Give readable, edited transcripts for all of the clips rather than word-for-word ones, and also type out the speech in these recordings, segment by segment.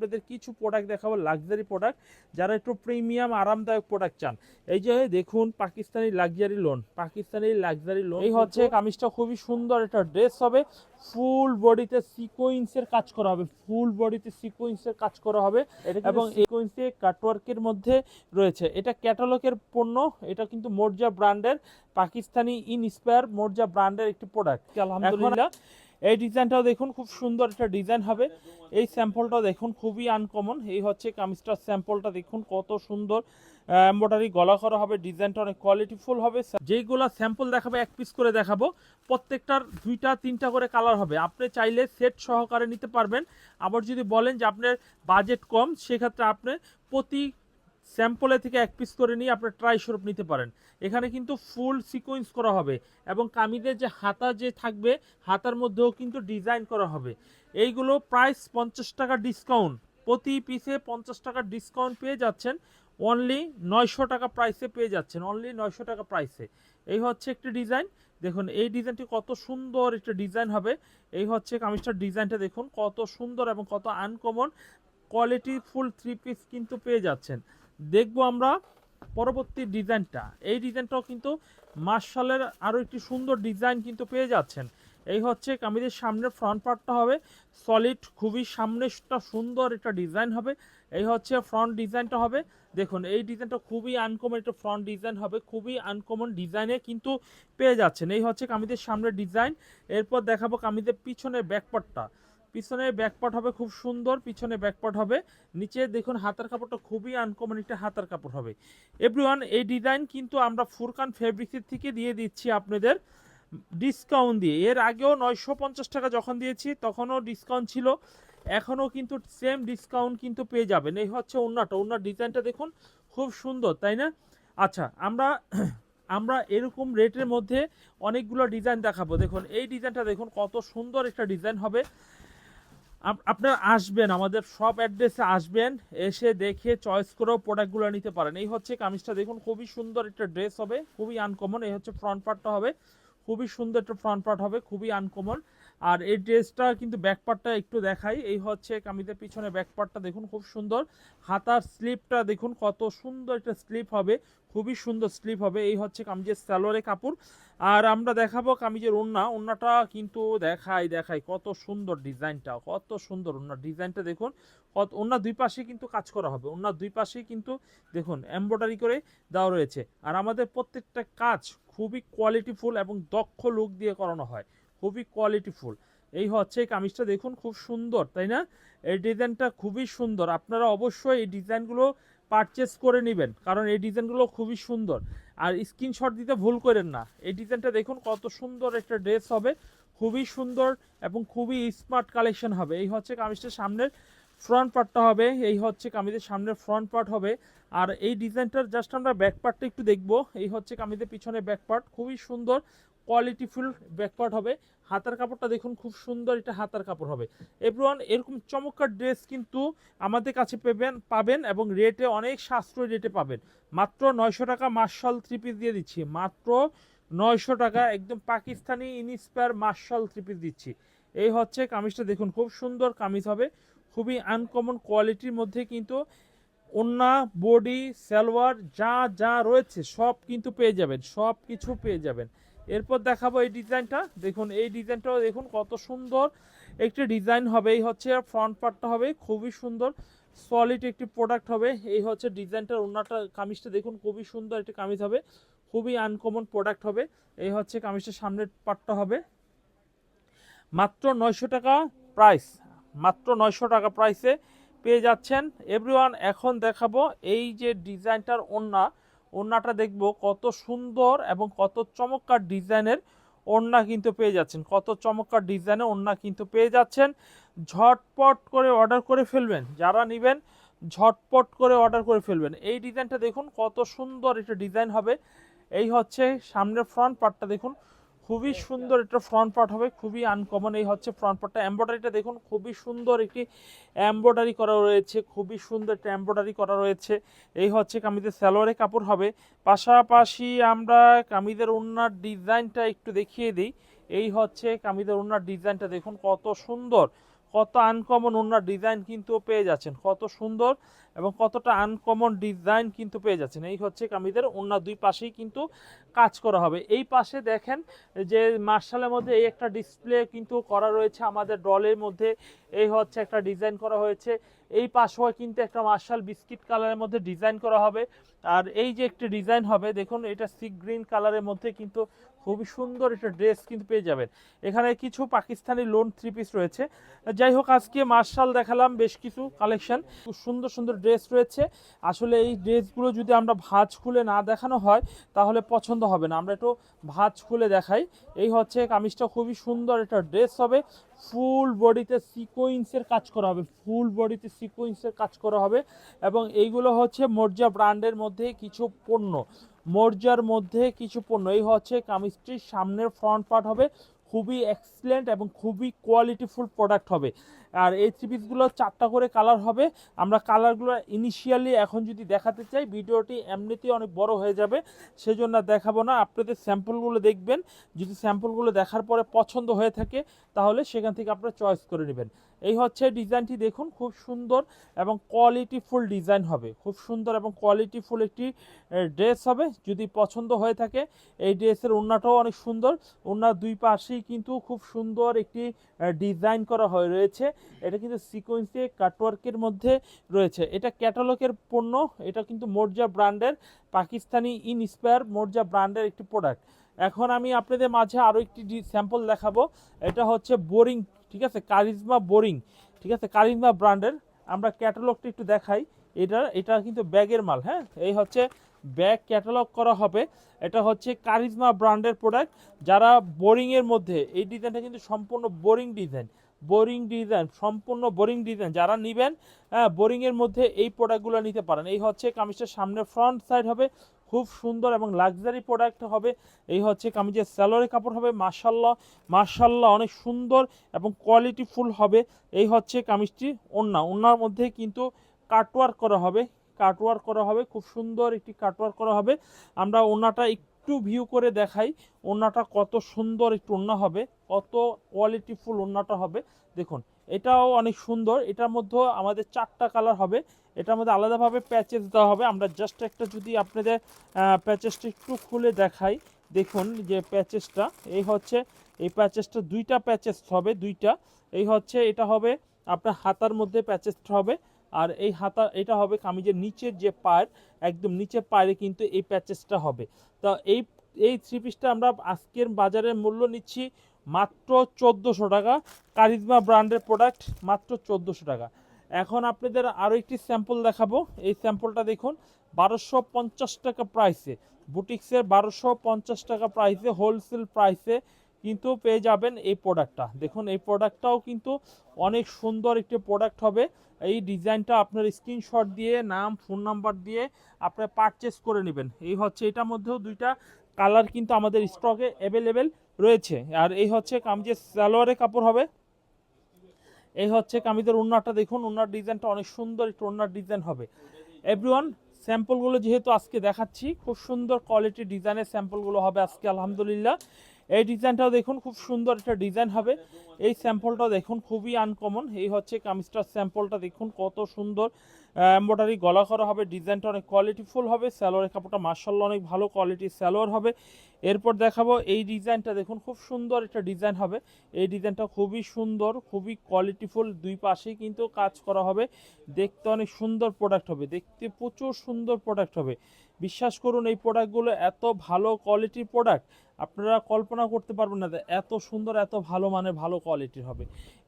আপনাদের কিছু প্রোডাক্ট দেখাবো, লাক্সারি প্রোডাক্ট, যারা একটু প্রিমিয়াম আরামদায়ক প্রোডাক্ট চান। এই যে দেখুন Pakistani luxury loan, Pakistani luxury loan. এই হচ্ছে কামিজটা খুবই সুন্দর একটা ড্রেস হবে, ফুল বডিতে সিকোয়েন্সের কাজ করা হবে, ফুল বডিতে সিকোয়েন্সের কাজ করা হবে এবং সিকোয়েন্সে কাটওয়ার্কের মধ্যে রয়েছে। এটা ক্যাটালগের পণ্য, এটা কিন্তু মোর্জা ব্র্যান্ডের, পাকিস্তানি ইনস্পায়ার মোর্জা ব্র্যান্ডের একটি প্রোডাক্ট। আলহামদুলিল্লাহ এই ডিজাইনটাও দেখুন খুব সুন্দর একটা ডিজাইন হবে। এই স্যাম্পলটাও দেখুন খুবই আনকমন। এই হচ্ছে কামিজটার স্যাম্পলটা দেখুন কত সুন্দর এমব্রয়ডারি গলা করা হবে, ডিজাইনটা অনেক কোয়ালিটিফুল হবে। যেইগুলো স্যাম্পল দেখাবো এক পিস করে দেখাবো, প্রত্যেকটার 2টা 3টা করে কালার হবে। আপনি চাইলে সেট সহকারে নিতে পারবেন। আবার যদি বলেন যে আপনার বাজেট কম, সেক্ষেত্রে আপনি প্রতি স্যাম্পলে থেকে এক পিস করে নিয়ে আপনার ট্রাই স্বরূপ নিতে পারেন। এখানে কিন্তু ফুল সিকোয়েন্স করা হবে এবং কামিজের যে হাতা যে থাকবে, হাতার মধ্যেও কিন্তু ডিজাইন করা হবে। এইগুলো প্রাইস 50 টাকা ডিসকাউন্ট, প্রতি পিসে 50 টাকা ডিসকাউন্ট পেয়ে যাচ্ছেন। অনলি 900 টাকা প্রাইসে পেয়ে যাচ্ছেন, অনলি 900 টাকা প্রাইসে। এই হচ্ছে একটি ডিজাইন, দেখুন এই ডিজাইনটি কত সুন্দর একটা ডিজাইন হবে। এই হচ্ছে কামিজটার ডিজাইনটা দেখুন কত সুন্দর এবং কত আনকমন কোয়ালিটি ফুল 3 পিস কিন্তু পেয়ে যাচ্ছেন। দেখবো আমরা পরবর্তী ডিজাইনটা। এই ডিজাইনটাও কিন্তু মার্শালের আরও একটি সুন্দর ডিজাইন কিন্তু পেয়ে যাচ্ছেন। এই হচ্ছে কামিজের সামনের ফ্রন্ট পার্টটা হবে সলিড, খুবই সামনেটা সুন্দর একটা ডিজাইন হবে। এই হচ্ছে ফ্রন্ট ডিজাইনটা হবে, দেখুন এই ডিজাইনটা খুবই আনকমন একটা ফ্রন্ট ডিজাইন হবে, খুবই আনকমন ডিজাইনে কিন্তু পেয়ে যাচ্ছেন। এই হচ্ছে কামিজের সামনের ডিজাইন। এরপর দেখাবো কামিজের পিছনের ব্যাকপার্টটা। পিছনে ব্যাকপার্ট হবে খুব সুন্দর, পিছনে ব্যাকপার্ট হবে। নিচে দেখুন হাতার কাপড়টা খুবই আনকমন একটা হাতার কাপড় হবে। এভরিওয়ান এই ডিজাইন কিন্তু আমরা ফুরকান ফেব্রিক্সের থেকে দিয়ে দিচ্ছি আপনাদের ডিসকাউন্ট দিয়ে। এর আগেও 950 টাকা যখন দিয়েছি তখনও ডিসকাউন্ট ছিল, এখনও কিন্তু সেম ডিসকাউন্ট কিন্তু পেয়ে যাবেন। এই হচ্ছে ওড়নাটা, ওড়নার ডিজাইনটা দেখুন খুব সুন্দর, তাই না? আচ্ছা, আমরা এরকম রেটের মধ্যে অনেকগুলো ডিজাইন দেখাবো। দেখুন এই ডিজাইনটা দেখুন কত সুন্দর একটা ডিজাইন হবে। আপনারা আসবেন, আমাদের সব অ্যাড্রেসে আসবেন, এসে দেখে চয়েস করেও প্রোডাক্টগুলো নিতে পারেন। এই হচ্ছে কামিজটা দেখুন খুবই সুন্দর একটা ড্রেস হবে, খুবই আনকমন। এই হচ্ছে ফ্রন্ট পার্টটা হবে, খুবই সুন্দর একটা ফ্রন্ট পার্ট হবে, খুবই আনকমন। আর এই ড্রেসটা কিন্তু ব্যাক পার্টটা একটু দেখাই। এই হচ্ছে কামিজের পিছনে ব্যাক পার্টটা দেখুন খুব সুন্দর। হাতার স্লিপটা দেখুন কত সুন্দর একটা স্লিপ হবে, খুবই সুন্দর স্লিপ হবে। এই হচ্ছে কামিজের সালোয়ারের কাপড়। আর আমরা দেখাবো কামিজের ওড়না, ওড়নাটা কিন্তু দেখাই কত সুন্দর ডিজাইনটা, কত সুন্দর ওড়নার ডিজাইনটা দেখুন। ওড়নার দুই পাশে কিন্তু কাজ করা হবে, ওড়নার দুই পাশেই কিন্তু দেখুন এমব্রয়ডারি করে দেওয়া রয়েছে। আর আমাদের প্রত্যেকটা কাজ খুবই কোয়ালিটিফুল এবং দক্ষ লুক দিয়ে করানো হয়, খুবই কোয়ালিটিফুল। এই হচ্ছে কামিজটা দেখুন খুব সুন্দর, তাই না? এই ডিজাইনটা খুবই সুন্দর, আপনারা অবশ্যই এই ডিজাইনগুলো পারচেস করে নেবেন, কারণ এই ডিজাইনগুলো খুবই সুন্দর। আর স্ক্রিনশট দিতে ভুল করেন না। এই ডিজাইনটা দেখুন কত সুন্দর একটা ড্রেস হবে, খুবই সুন্দর এবং খুবই স্মার্ট কালেকশন হবে। এই হচ্ছে কামিজটার সামনের ফ্রন্ট পার্টটা হবে, এই হচ্ছে কামিজের সামনের ফ্রন্ট পার্ট হবে। আর এই ডিজাইনটার জাস্ট আমরা ব্যাক পার্টটা একটু দেখবো। এই হচ্ছে কামিজের পিছনে ব্যাক পার্ট, খুবই সুন্দর কোয়ালিটিফুল ব্যাক পার্ট হবে। হাতার কাপড়টা দেখুন খুব সুন্দর এটা হাতার কাপড় হবে। এভরিওয়ান এরকম চমৎকার ড্রেস কিন্তু আমাদের কাছে পাবেন এবং রেটে অনেক সাশ্রয়ী রেটে পাবেন। মাত্র 900 টাকা মার্শাল 3 পিস দিয়ে দিচ্ছি, মাত্র 900 টাকা একদম পাকিস্তানি ইনস্পায়ার মার্শাল 3 পিস দিচ্ছি। এই হচ্ছে কামিজটা দেখুন খুব সুন্দর কামিজ হবে, খুবই আনকমন কোয়ালিটির মধ্যে কিন্তু ওন্না বডি সালোয়ার যা যা রয়েছে সব কিন্তু পেয়ে যাবেন, সব কিছু পেয়ে যাবেন। এরপর দেখাবো এই ডিজাইনটা, দেখুন এই ডিজাইনটাও দেখুন কত সুন্দর একটি ডিজাইন হবে। এই হচ্ছে ফ্রন্ট পার্টটা হবে খুবই সুন্দর সলিড একটি প্রোডাক্ট হবে। এই হচ্ছে ডিজাইনটার ওন্নাটা, কামিজটা দেখুন খুবই সুন্দর একটি কামিজ হবে, খুবই আনকমন প্রোডাক্ট হবে। এই হচ্ছে কামিজটার সামনের পার্টটা হবে। মাত্র 900 টাকা প্রাইস, মাত্র 900 টাকা প্রাইসে পেয়ে যাচ্ছেন। এভরিওয়ান এখন দেখাবো এই যে ডিজাইনটার ওড়নাটা দেখবো কত সুন্দর এবং কত চমৎকার ডিজাইনের ওড়না কিন্তু পেয়ে যাচ্ছেন, কত চমৎকার ডিজাইনের ওড়না কিন্তু পেয়ে যাচ্ছেন। ঝটপট করে অর্ডার করে ফেলবেন, যারা নেবেন ঝটপট করে অর্ডার করে ফেলবেন। এই ডিজাইনটা দেখুন কত সুন্দর একটা ডিজাইন হবে। এই হচ্ছে সামনের ফ্রন্ট পার্টটা দেখুন খুবই সুন্দর একটা ফ্রন্ট পার্ট হবে, খুবই আনকমন। এই হচ্ছে ফ্রন্ট পার্টটা, এমব্রয়ডারিটা দেখুন খুবই সুন্দর একটি এমব্রয়ডারি করা রয়েছে, খুবই সুন্দর একটা এমব্রয়ডারি করা রয়েছে। এই হচ্ছে কামিজের সালোয়ারের কাপড় হবে। পাশাপাশি আমরা কামিজের ওড়নার ডিজাইনটা একটু দেখিয়ে দিই। এই হচ্ছে কামিজের ওড়নার ডিজাইনটা দেখুন কত সুন্দর, কত আনকমন ওনার ডিজাইন কিন্তু পেয়ে যাচ্ছেন, কত সুন্দর এবং কতটা আনকমন ডিজাইন কিন্তু পেয়ে যাচ্ছেন। এই হচ্ছে কামিজের ওনার দুই পাশেই কিন্তু কাজ করা হবে। এই পাশে দেখেন যে মার্শালের মধ্যে এই একটা ডিসপ্লে কিন্তু করা রয়েছে আমাদের ডলের মধ্যে, এই হচ্ছে একটা ডিজাইন করা হয়েছে। এই পাশেও কিন্তু একটা মার্শাল বিস্কিট কালারের মধ্যে ডিজাইন করা হবে। আর এই যে একটি ডিজাইন হবে দেখুন, এটা সি গ্রিন কালারের মধ্যে কিন্তু খুবই সুন্দর একটা ড্রেস কিন্তু পেয়ে যাবেন। এখানে কিছু পাকিস্তানি লোন থ্রি পিস রয়েছে। যাই হোক, আজকে মার্শাল দেখালাম বেশ কিছু কালেকশন, খুব সুন্দর সুন্দর ড্রেস রয়েছে। আসলে এই ড্রেসগুলো যদি আমরা ভাঁজ খুলে না দেখানো হয় তাহলে পছন্দ হবে না, আমরা একটু ভাঁজ খুলে দেখাই। এই হচ্ছে কামিজটা, খুবই সুন্দর একটা ড্রেস হবে, ফুল বডিতে সিকোয়েন্সের কাজ করা হবে, ফুল বডিতে সিকোয়েন্সের কাজ করা হবে। এবং এইগুলো হচ্ছে মর্জা ব্র্যান্ডের মধ্যে কিছু পণ্য, মর্জার মধ্যে কিছু পণ্য। এই হচ্ছে কামিজটির সামনের ফ্রন্ট পার্ট হবে, খুবই এক্সিলেন্ট এবং খুবই কোয়ালিটিফুল প্রোডাক্ট হবে। আর এই থ্রি পিসগুলো 4টা করে কালার হবে। আমরা কালারগুলো ইনিশিয়ালি এখন যদি দেখাতে চাই ভিডিওটি এমনিতেই অনেক বড় হয়ে যাবে, সেজন্য দেখাবো না। আপনাদের স্যাম্পলগুলো দেখবেন, যদি স্যাম্পলগুলো দেখার পরে পছন্দ হয়ে থাকে তাহলে সেখান থেকে আপনারা চয়েস করে নেবেন। এই হচ্ছে ডিজাইনটি, দেখুন খুব সুন্দর এবং কোয়ালিটিফুল ডিজাইন হবে, খুব সুন্দর এবং কোয়ালিটিফুল একটি ড্রেস হবে। যদি পছন্দ হয়ে থাকে, এই ড্রেসের ওড়নাটাও অনেক সুন্দর, ওড়নার দুই পাশেই কিন্তু খুব সুন্দর একটি ডিজাইন করা হয়ে রয়েছে। এটা কিন্তু সিকোয়েন্সে কাটওয়ার্কের মধ্যে রয়েছে। এটা ক্যাটালগের পণ্য, এটা কিন্তু মর্জা ব্র্যান্ডের, পাকিস্তানি ইনস্পায়ার মর্জা ব্র্যান্ডের একটি প্রোডাক্ট। এখন আমি আপনাদের মাঝে আরও একটি স্যাম্পল দেখাবো। এটা হচ্ছে বোরিং, ঠিক আছে, কারিজমা বোরিং, ঠিক আছে, কারিজমা ব্র্যান্ডের। আমরা ক্যাটালগটা একটু দেখাই। এটা কিন্তু ব্যাগের মাল, হ্যাঁ, এই হচ্ছে ব্যাগ ক্যাটালগ করা হবে। এটা হচ্ছে কারিজমা ব্র্যান্ডের প্রোডাক্ট। যারা বোরিংয়ের মধ্যে, এই ডিজাইনটা কিন্তু সম্পূর্ণ বোরিং ডিজাইন, বোরিং ডিজাইন, সম্পূর্ণ বোরিং ডিজাইন, যারা নেবেন হ্যাঁ বোরিংয়ের মধ্যে এই প্রোডাক্টগুলো নিতে পারেন। এই হচ্ছে কামিজটার সামনে ফ্রন্ট সাইড হবে, খুব সুন্দর এবং লাক্সারি প্রোডাক্ট হবে। এই হচ্ছে কামিজের স্যালোয়ারের কাপড় হবে, মাশাল্লাহ মাশাল্লাহ অনেক সুন্দর এবং কোয়ালিটিফুল হবে। এই হচ্ছে কামিজটি ওড়নার মধ্যে কিন্তু কাটওয়ার্ক করা হবে, কাটওয়ার্ক করা হবে, খুব সুন্দর একটি কাটওয়ার্ক করা হবে। আমরা ওড়নাটা একটু ভিউ করে দেখাই, ওড়নাটা কত সুন্দর একটু ওড়না হবে, কত কোয়ালিটিফুল ওড়নাটা হবে। দেখুন এটাও অনেক সুন্দর, এটার মধ্যে আমাদের 4টা কালার হবে, এটার মধ্যে আলাদাভাবে প্যাচেস দেওয়া হবে। আমরা জাস্ট একটা যদি আপনাদের প্যাচেসটা একটু খুলে দেখাই, দেখুন যে প্যাচেসটা, এই হচ্ছে এই প্যাচেসটা, 2টা প্যাচেস হবে, 2টা। এই হচ্ছে এটা হবে আপনার হাতার মধ্যে প্যাচেসটা হবে, আর এই হাতা এটা হবে কামিজের নিচের যে পায়ের, একদম নিচের পায়ে কিন্তু এই প্যাচেসটা হবে। তো এই থ্রি পিসটা আমরা আজকের বাজারের মূল্য নিচ্ছি মাত্র 1400 টাকা, কারিজমা ব্র্যান্ডের প্রোডাক্ট, মাত্র 1400 টাকা। এখন আপনাদের আরও একটি স্যাম্পল দেখাবো। এই স্যাম্পলটা দেখুন 1250 টাকা প্রাইসে, বুটিক্সের 1250 টাকা প্রাইসে, হোলসেল প্রাইসে কিন্তু পেয়ে যাবেন এই প্রোডাক্টটা। দেখুন এই প্রোডাক্টটাও কিন্তু অনেক সুন্দর একটি প্রোডাক্ট হবে। এই ডিজাইনটা আপনার স্ক্রিনশট দিয়ে নাম ফোন নাম্বার দিয়ে আপনার পারচেস করে নেবেন। এই হচ্ছে এটার মধ্যেও 2টা কালার কিন্তু আমাদের স্টকে অ্যাভেলেবেল রয়েছে। আর এই হচ্ছে কামিজের সালোয়ারের কাপড় হবে। এই হচ্ছে কামিজের ওড়নাটা, দেখুন ওড়নার ডিজাইনটা অনেক সুন্দর একটু ওড়নার ডিজাইন হবে। এভরিওয়ান, স্যাম্পলগুলো যেহেতু আজকে দেখাচ্ছি, খুব সুন্দর কোয়ালিটির ডিজাইনের স্যাম্পলগুলো হবে আজকে আলহামদুলিল্লাহ। এই ডিজাইনটাও দেখুন খুব সুন্দর একটা ডিজাইন হবে। এই স্যাম্পলটাও দেখুন খুবই আনকমন। এই হচ্ছে কামিজটার স্যাম্পলটা, দেখুন কত সুন্দর এমব্রয়ডারি গলা করা হবে, ডিজাইনটা অনেক কোয়ালিটিফুল হবে। স্যালোয়ারের কাপড়টা মাশাআল্লাহ অনেক ভালো কোয়ালিটির স্যালোয়ার হবে। এরপর দেখাবো এই ডিজাইনটা, দেখুন খুব সুন্দর একটা ডিজাইন হবে। এই ডিজাইনটা খুবই সুন্দর, খুবই কোয়ালিটিফুল, দুই পাশেই কিন্তু কাজ করা হবে। দেখতে অনেক সুন্দর প্রোডাক্ট হবে, দেখতে প্রচুর সুন্দর প্রোডাক্ট হবে। বিশ্বাস করুন এই প্রোডাক্টগুলো এত ভালো কোয়ালিটির প্রোডাক্ট আপনারা কল্পনা করতে পারবেন না, এত সুন্দর এত ভালো মানের ভালো কোয়ালিটির হবে।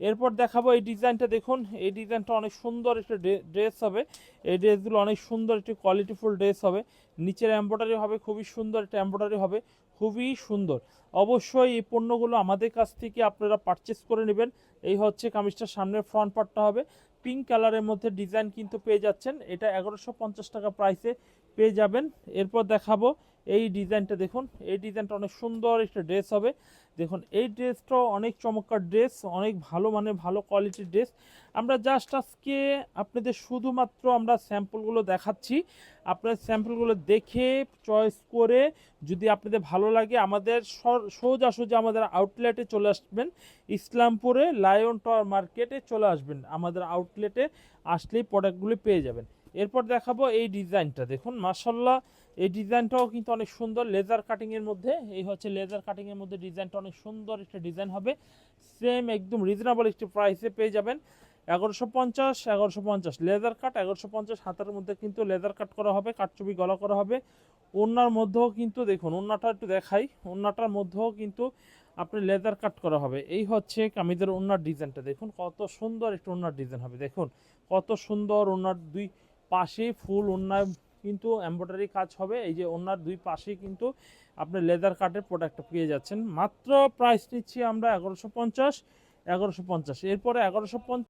এরপর দেখাবো এই ডিজাইনটা, দেখুন এই ডিজাইনটা অনেক সুন্দর একটা ড্রেস হবে। এই ড্রেসগুলো অনেক সুন্দর একটি কোয়ালিটিফুল ড্রেস হবে। নিচের এমব্রয়ডারি হবে, খুবই সুন্দর একটা এমব্রয়ডারি হবে, খুবই সুন্দর। অবশ্যই এই পণ্যগুলো আমাদের কাছ থেকে আপনারা পারচেস করে নেবেন। এই হচ্ছে কামিজটার সামনের ফ্রন্ট পার্টটা হবে, পিঙ্ক কালারের মধ্যে ডিজাইন কিন্তু পেয়ে যাচ্ছেন। এটা 1150 টাকা প্রাইসে পেয়ে যাবেন। এরপর দেখাবো এই ডিজাইনটা দেখুন, এই ডিজাইনটা অনেক সুন্দর একটা ড্রেস হবে। দেখুন এই ড্রেসটাও অনেক চমৎকার ড্রেস, অনেক ভালো মানে ভালো কোয়ালিটির ড্রেস। আমরা জাস্ট আজকে আপনাদের শুধুমাত্র আমরা স্যাম্পলগুলো দেখাচ্ছি, আপনার স্যাম্পলগুলো দেখে চয়েস করে যদি আপনাদের ভালো লাগে আমাদের সোজা আমাদের আউটলেটে চলে আসবেন, ইসলামপুরে লায়ন টাওয়ার মার্কেটে চলে আসবেন, আমাদের আউটলেটে আসলেই প্রোডাক্টগুলি পেয়ে যাবেন। এরপর দেখাবো এই ডিজাইনটা, দেখুন মাশাল্লাহ এই ডিজাইনটাও কিন্তু অনেক সুন্দর, লেজার কাটিংয়ের মধ্যে। এই হচ্ছে লেজার কাটিংয়ের মধ্যে ডিজাইনটা, অনেক সুন্দর একটা ডিজাইন হবে, সেম একদম রিজনেবল একটি প্রাইসে পেয়ে যাবেন। 1150 লেজার কাট, 1150 হাতের মধ্যে কিন্তু লেজার কাট করা হবে, কাটচুপি গলা করা হবে। ওড়নার মধ্যেও কিন্তু দেখুন, ওড়নাটা একটু দেখাই, ওড়নাটার মধ্যেও কিন্তু আপনি লেজার কাট করা হবে। এই হচ্ছে কামিজের ওড়নার ডিজাইনটা, দেখুন কত সুন্দর একটা ওড়নার ডিজাইন হবে, দেখুন কত সুন্দর। ওড়নার দুই পাশে ফুল ওড়নায় কিন্তু এমব্রয়ডারি কাজ হবে। এই যে ওড়নার দুই পাশেই কিন্তু আপনি লেদার কাটের প্রোডাক্টটা পেয়ে যাচ্ছেন। মাত্র প্রাইস নিচ্ছি আমরা 1150। এরপরে 1150